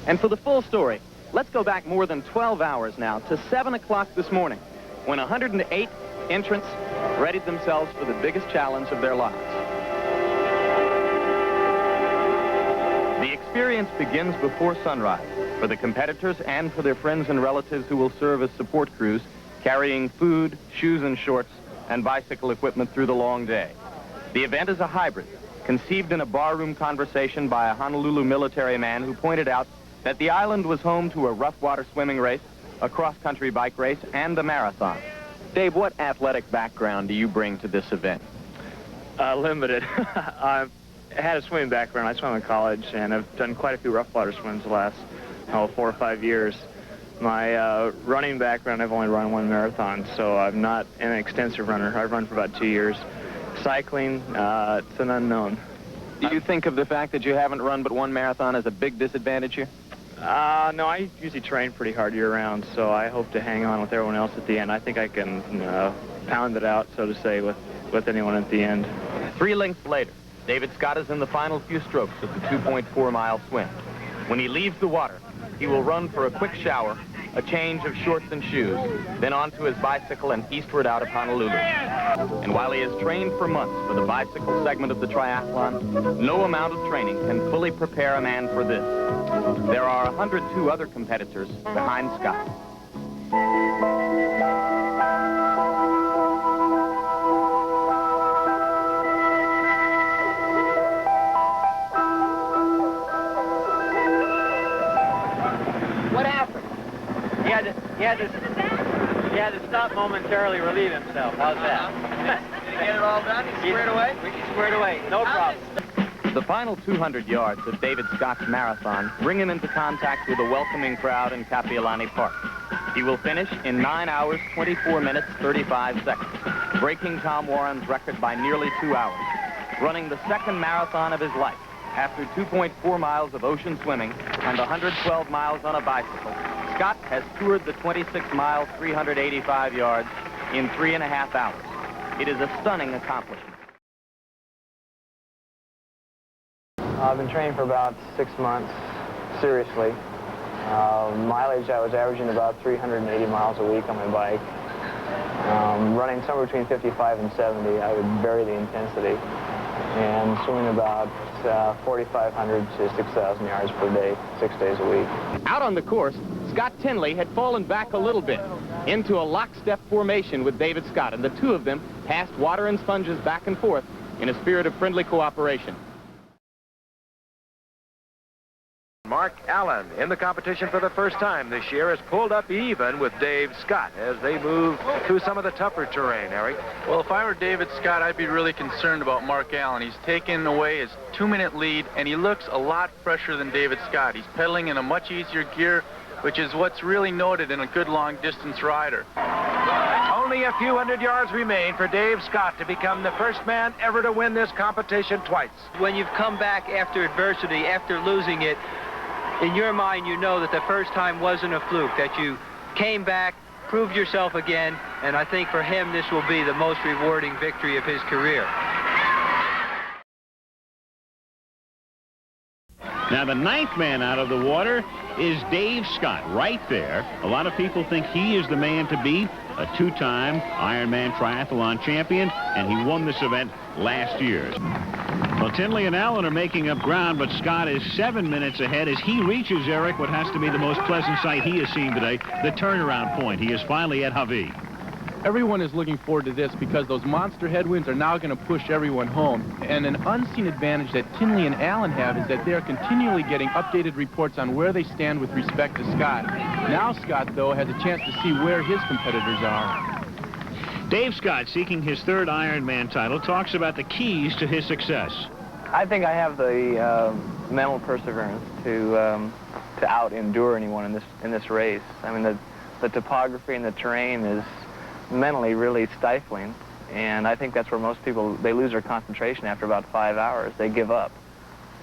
And for the full story, let's go back more than 12 hours now to 7 o'clock this morning, when 108 entrants readied themselves for the biggest challenge of their lives. The experience begins before sunrise for the competitors and for their friends and relatives who will serve as support crews, carrying food, shoes and shorts, and bicycle equipment through the long day. The event is a hybrid, conceived in a barroom conversation by a Honolulu military man who pointed out that the island was home to a rough water swimming race, a cross-country bike race, and a marathon. Dave, what athletic background do you bring to this event? Limited. I had a swimming background. I swam in college, and I've done quite a few rough water swims the last 4 or 5 years. My running background, I've only run one marathon, so I'm not an extensive runner. I've run for about 2 years. Cycling, it's an unknown. Do you think of the fact that you haven't run but one marathon as a big disadvantage here? No, I usually train pretty hard year-round, so I hope to hang on with everyone else at the end. I think I can pound it out, so to say, with anyone at the end. 3 lengths later, David Scott is in the final few strokes of the 2.4-mile swim. When he leaves the water, he will run for a quick shower, a change of shorts and shoes, then onto his bicycle and eastward out of Honolulu. And while he has trained for months for the bicycle segment of the triathlon, no amount of training can fully prepare a man for this. There are 102 other competitors behind Scott. What happened? He had to stop momentarily, relieve himself. How's that? Did he get it all done? He squared away? He squared away. No problem. The final 200 yards of David Scott's marathon bring him into contact with a welcoming crowd in Kapiolani Park. He will finish in 9 hours, 24 minutes, 35 seconds, breaking Tom Warren's record by nearly 2 hours, running the second marathon of his life after 2.4 miles of ocean swimming and 112 miles on a bicycle. Scott has toured the 26-mile, 385 yards in 3.5 hours. It is a stunning accomplishment. I've been training for about 6 months, seriously. Mileage, I was averaging about 380 miles a week on my bike. Running somewhere between 55 and 70, I would vary the intensity. And swimming about 4,500 to 6,000 yards per day, 6 days a week. Out on the course, Scott Tinley had fallen back a little bit into a lockstep formation with David Scott, and the two of them passed water and sponges back and forth in a spirit of friendly cooperation. Mark Allen, in the competition for the first time this year, has pulled up even with Dave Scott as they move through some of the tougher terrain, Eric. Well, if I were David Scott, I'd be really concerned about Mark Allen. He's taken away his 2-minute lead, and he looks a lot fresher than David Scott. He's pedaling in a much easier gear, which is what's really noted in a good long-distance rider. Only a few hundred yards remain for Dave Scott to become the first man ever to win this competition twice. When you've come back after adversity, after losing it, in your mind, you know that the first time wasn't a fluke, that you came back, proved yourself again, and I think for him this will be the most rewarding victory of his career. Now, the 9th man out of the water is Dave Scott, right there. A lot of people think he is the man to beat, a 2-time Ironman triathlon champion, and he won this event last year. Well, Tinley and Allen are making up ground, but Scott is 7 minutes ahead as he reaches, Eric, what has to be the most pleasant sight he has seen today, the turnaround point. He is finally at Hawaii. Everyone is looking forward to this because those monster headwinds are now going to push everyone home. And an unseen advantage that Tinley and Allen have is that they are continually getting updated reports on where they stand with respect to Scott. Now Scott, though, has a chance to see where his competitors are. Dave Scott, seeking his 3rd Ironman title, talks about the keys to his success. I think I have the mental perseverance to out-endure anyone in this race. I mean, the topography and the terrain is mentally really stifling, and I think that's where most people, they lose their concentration after about 5 hours. They give up.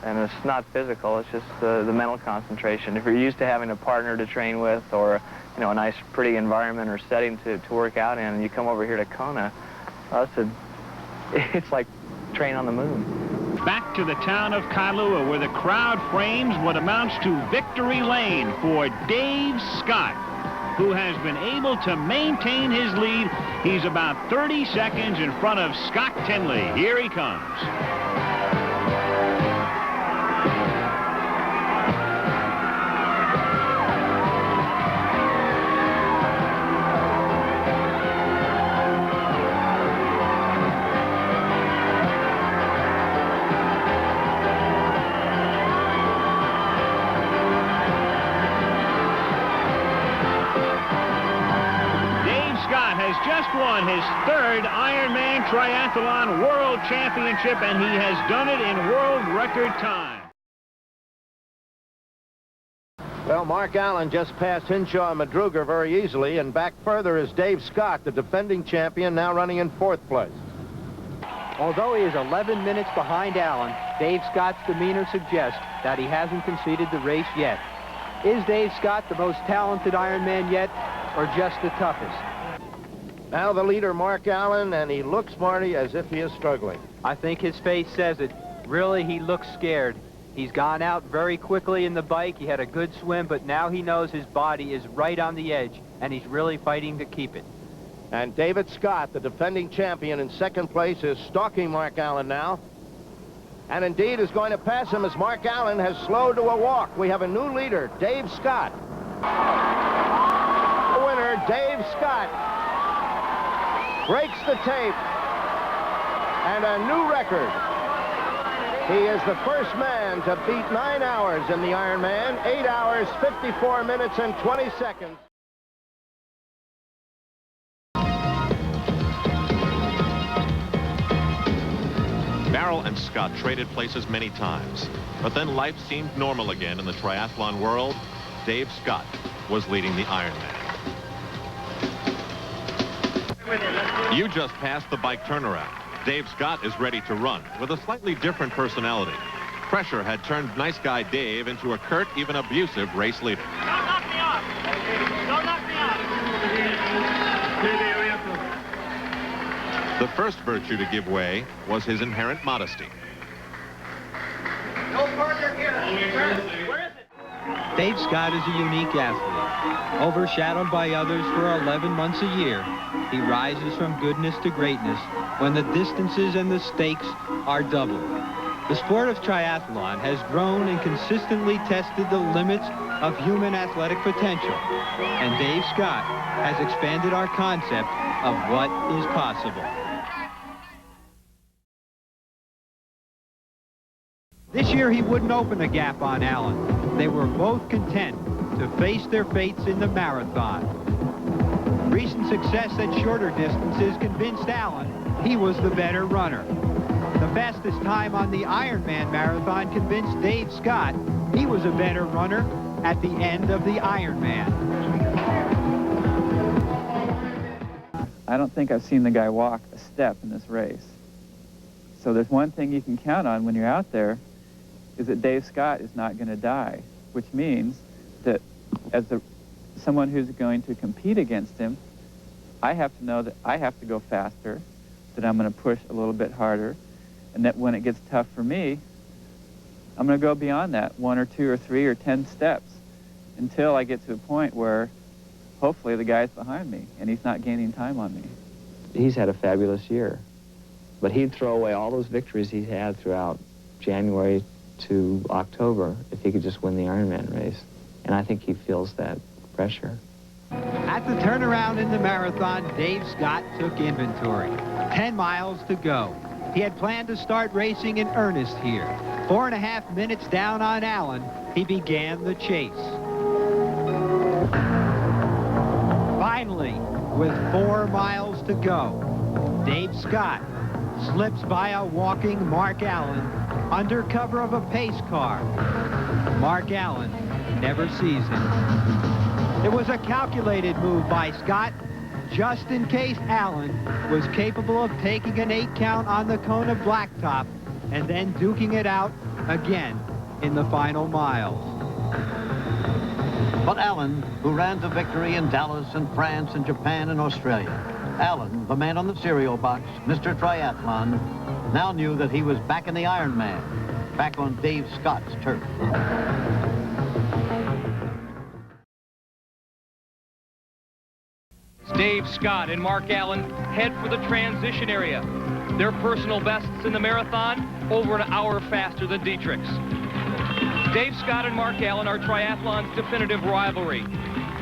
And it's not physical, it's just the mental concentration. If you're used to having a partner to train with or, you know, a nice, pretty environment or setting to work out in, and you come over here to Kona, it's like training on the moon. back to the town of Kailua, where the crowd frames what amounts to victory lane for Dave Scott, who has been able to maintain his lead. He's about 30 seconds in front of Scott Tinley. Here he comes. Just won his third Ironman Triathlon World Championship, and he has done it in world record time. Well, Mark Allen just passed Hinshaw and Madruga very easily, and back further is Dave Scott, the defending champion, now running in 4th place. Although he is 11 minutes behind Allen, Dave Scott's demeanor suggests that he hasn't conceded the race yet. Is Dave Scott the most talented Ironman yet, or just the toughest? Now the leader, Mark Allen, and he looks, Marty, as if he is struggling. I think his face says it. Really, he looks scared. He's gone out very quickly in the bike. He had a good swim, but now he knows his body is right on the edge, and he's really fighting to keep it. And David Scott, the defending champion in 2nd place, is stalking Mark Allen now. And indeed is going to pass him as Mark Allen has slowed to a walk. We have a new leader, Dave Scott. The winner, Dave Scott, breaks the tape, and a new record. He is the first man to beat 9 hours in the Ironman, 8 hours, 54 minutes, and 20 seconds. Barrel and Scott traded places many times, but then life seemed normal again in the triathlon world. Dave Scott was leading the Ironman. You just passed the bike turnaround. Dave Scott is ready to run with a slightly different personality. Pressure had turned nice guy Dave into a curt, even abusive race leader. Don't knock me off. Don't knock me off. The first virtue to give way was his inherent modesty. No further here. Where is it? Dave Scott is a unique athlete, overshadowed by others for 11 months a year. He rises from goodness to greatness when the distances and the stakes are doubled. The sport of triathlon has grown and consistently tested the limits of human athletic potential, and Dave Scott has expanded our concept of what is possible. This year he wouldn't open a gap on Allen. They were both content to face their fates in the marathon. Recent success at shorter distances convinced Allen he was the better runner. The fastest time on the Ironman marathon convinced Dave Scott he was a better runner at the end of the Ironman. I don't think I've seen the guy walk a step in this race. So there's one thing you can count on when you're out there, is that Dave Scott is not going to die, which means that as someone who's going to compete against him, I have to know that I have to go faster, that I'm going to push a little bit harder, and that when it gets tough for me, I'm going to go beyond that 1 or 2 or 3 or 10 steps until I get to a point where hopefully the guy's behind me and he's not gaining time on me. He's had a fabulous year, but he'd throw away all those victories he had throughout January to October if he could just win the Ironman race. And I think he feels that pressure. At the turnaround in the marathon, Dave Scott took inventory. 10 miles to go. He had planned to start racing in earnest here. 4.5 minutes down on Allen, he began the chase. Finally, with 4 miles to go, Dave Scott slips by a walking Mark Allen under cover of a pace car. Mark Allen never sees him. It was a calculated move by Scott, just in case Allen was capable of taking an 8 count on the Kona blacktop and then duking it out again in the final miles. But Allen, who ran to victory in Dallas and France and Japan and Australia, Allen, the man on the cereal box, Mr. Triathlon, now knew that he was back in the Ironman, back on Dave Scott's turf. Dave Scott and Mark Allen head for the transition area. Their personal bests in the marathon, over an hour faster than Dietrich's. Dave Scott and Mark Allen are triathlon's definitive rivalry.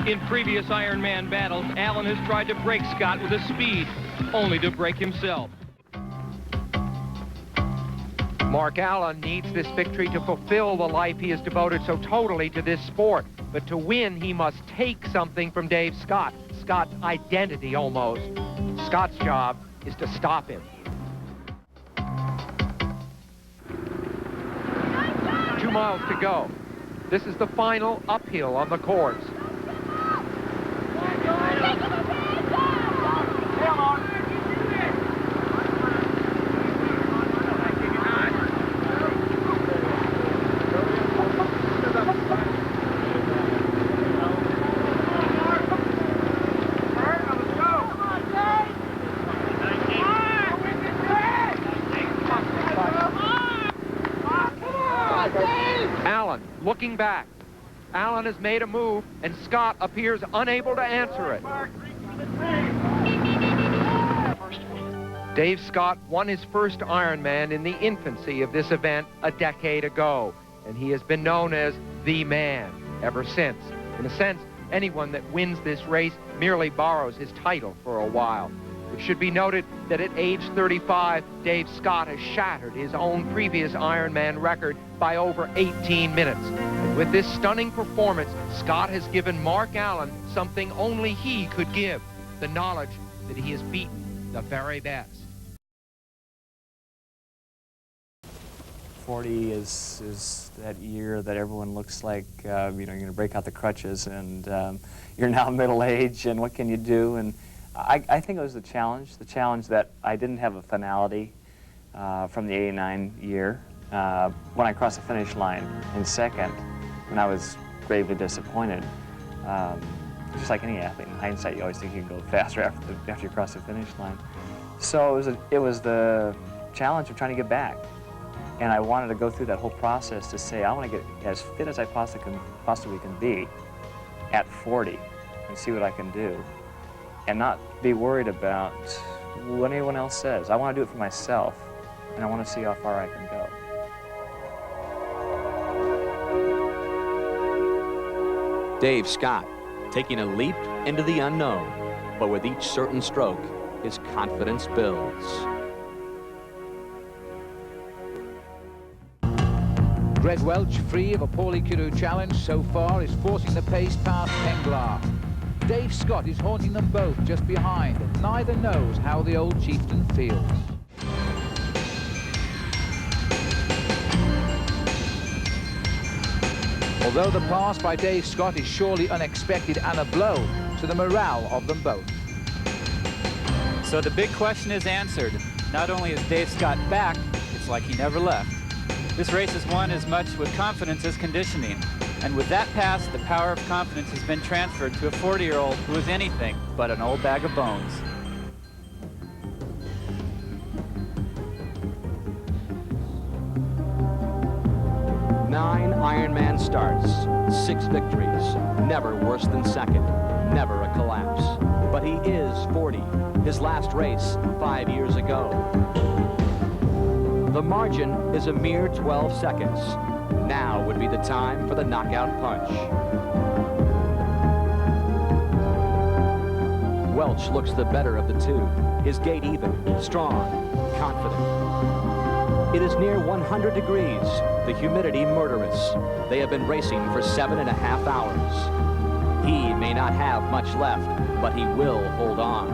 In previous Ironman battles, Allen has tried to break Scott with his speed, only to break himself. Mark Allen needs this victory to fulfill the life he has devoted so totally to this sport. But to win, he must take something from Dave Scott. Scott's identity, almost. Scott's job is to stop him. 2 miles to go. This is the final uphill on the course. Allen looking back. Allen has made a move, and Scott appears unable to answer it. Dave Scott won his first Ironman in the infancy of this event a decade ago, and he has been known as the man ever since. In a sense, anyone that wins this race merely borrows his title for a while. It should be noted that at age 35, Dave Scott has shattered his own previous Ironman record by over 18 minutes. And with this stunning performance, Scott has given Mark Allen something only he could give, the knowledge that he has beaten the very best. 40 is that year that everyone looks like, you're going to break out the crutches, and you're now middle age, and what can you do? And I think it was the challenge that I didn't have a finality from the 89 year. When I crossed the finish line in second, and I was gravely disappointed. Just like any athlete, in hindsight, you always think you can go faster after you cross the finish line. So it was the challenge of trying to get back. And I wanted to go through that whole process to say, I want to get as fit as I possibly can be at 40 and see what I can do. And not be worried about what anyone else says. I want to do it for myself, and I want to see how far I can go. Dave Scott taking a leap into the unknown, but with each certain stroke, his confidence builds. Greg Welch, free of a Paulie Kiru challenge so far, is forcing the pace past Penglar. Dave Scott is haunting them both just behind, and neither knows how the old chieftain feels. Although the pass by Dave Scott is surely unexpected and a blow to the morale of them both. So the big question is answered. Not only is Dave Scott back, it's like he never left. This race is won as much with confidence as conditioning. And with that pass, the power of confidence has been transferred to a 40-year-old who is anything but an old bag of bones. Nine Ironman starts, 6 victories, never worse than second, never a collapse. But he is 40, his last race 5 years ago. The margin is a mere 12 seconds. Now would be the time for the knockout punch. Welch looks the better of the two, his gait even, strong, confident. It is near 100 degrees, the humidity murderous. They have been racing for 7.5 hours. He may not have much left, but he will hold on.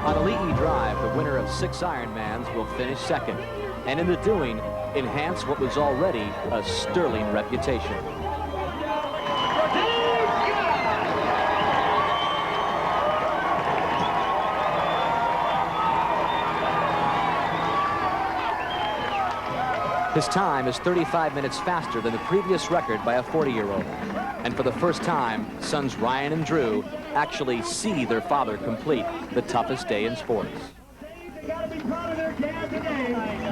On Ali'i Drive, the winner of 6 Ironmans will finish second, and in the doing, enhance what was already a sterling reputation. His time is 35 minutes faster than the previous record by a 40-year-old. And for the first time, sons Ryan and Drew actually see their father complete the toughest day in sports. Gotta be proud of their dad today.